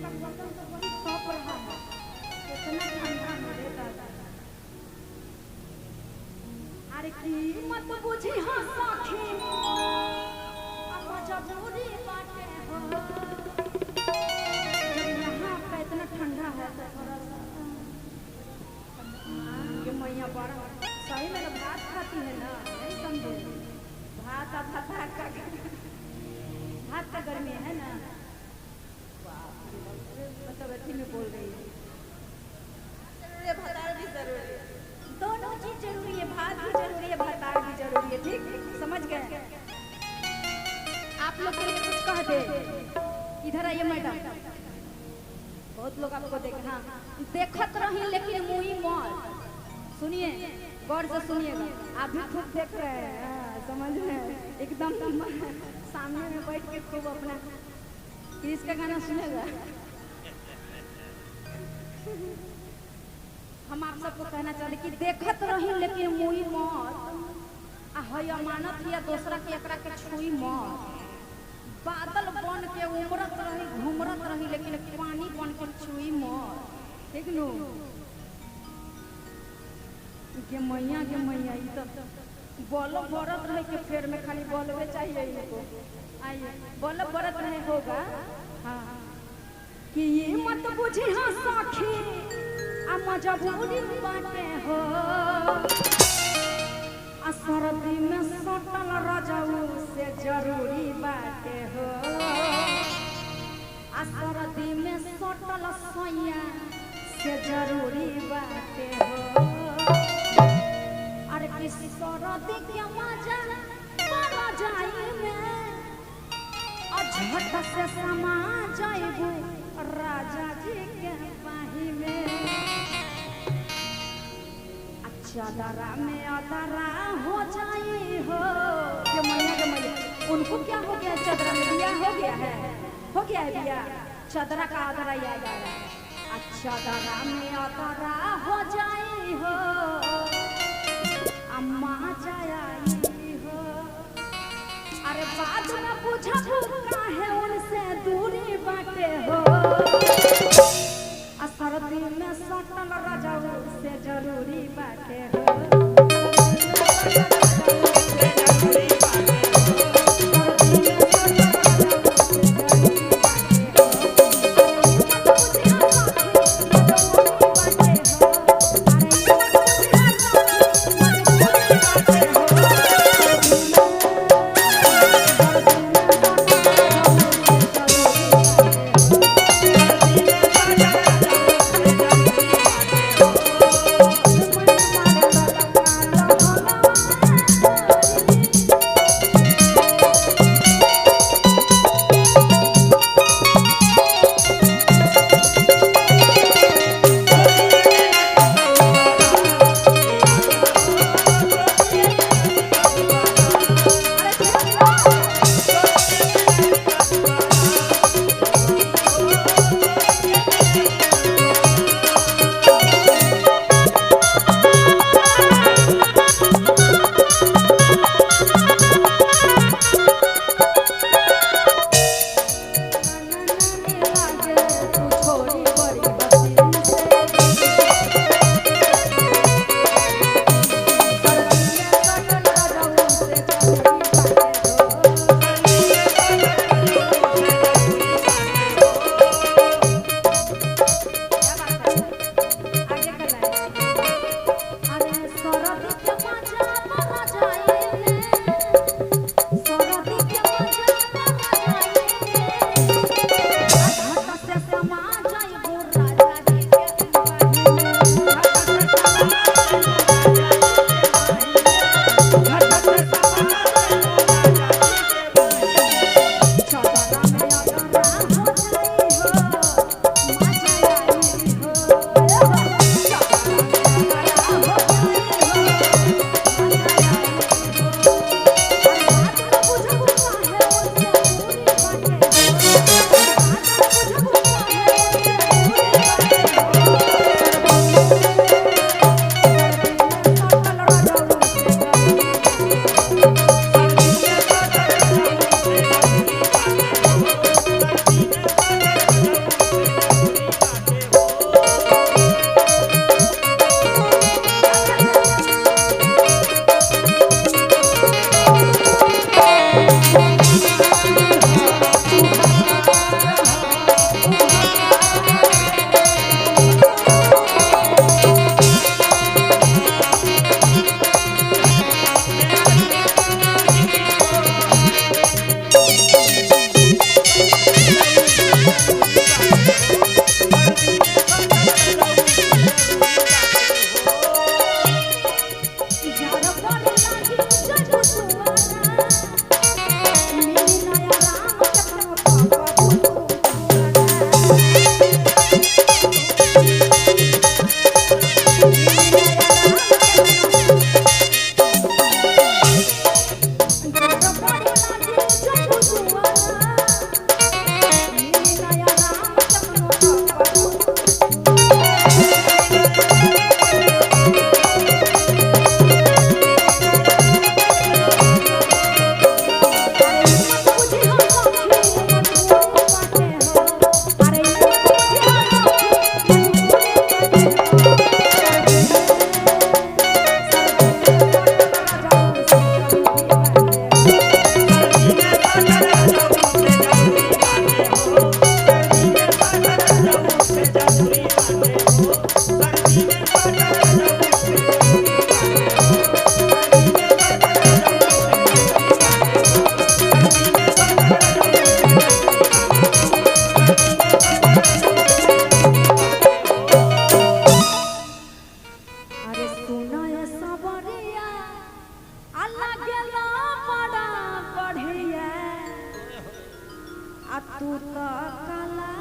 का बदन तो बड़ी तप रहा है, इतना ठंडा मेरे दादा। अरे की मत बुझी हाँ साखी, अब मजबूरी बाटे हो, जब यहाँ पे इतना ठंडा है तो थोड़ा सा ये मैया बड़ा सही में भात खाती है ना, नहीं समझे भात का गर्मी है ना, मतलब अथी में बोल रही है भतार भी जरूरी है, दोनों चीज जरूरी है, भात भी जरूरी है भतार भी जरूरी है, ठीक समझ गए। आप लोग के लिए कुछ कह दे, इधर आइए मैडम, बहुत लोग आपको देख हाँ देखत रही लेकिन मुई मौत, सुनिए गौर से सुनिएगा, आप भी खूब देख रहे हैं, समझ में एकदम सामने में बैठ के खूब अपना क्रिस का गाना सुनेगा। हम आप सबको कहना चाहते कि देखत रही लेकिन मुई मौत, आ मानत या दूसरा के एकरा के छुई मौत, बादल बन के उमरत रही घूमरत रही लेकिन पानी बन के छुई मौत, ठीक नु के मैया तो बल्ब बरत रहे के फेर में खाली बल्बे चाहिए इनको, आइए बल्ब बरत रहे होगा हाँ कि ये मत बुझी हाँ साखी, आ मजबूरी बाटे हो, आ सरदी में सटल रजाऊ से जरूरी बाटे हो, आ सरदी में सटल सैया से जरूरी बाटे हो, अरे किस सरदी के मजा बड़ा जाई में, और झट से समा जाइबू राजा जी के बाही में, चादरा में अदरा हो जाई हो, ये मैया उनको क्या हो गया, चादरा में बिया हो गया है बिया, चादरा का अदरा याद आ रहा है, चादरा में अदरा हो जाई हो, अम्मा जाई हो, अरे बात न बुझबू काहे उनसे दूरी बाटे हो, सरदी में सटल रजाऊ से जरूरी बाटे हो। आ तू तो काला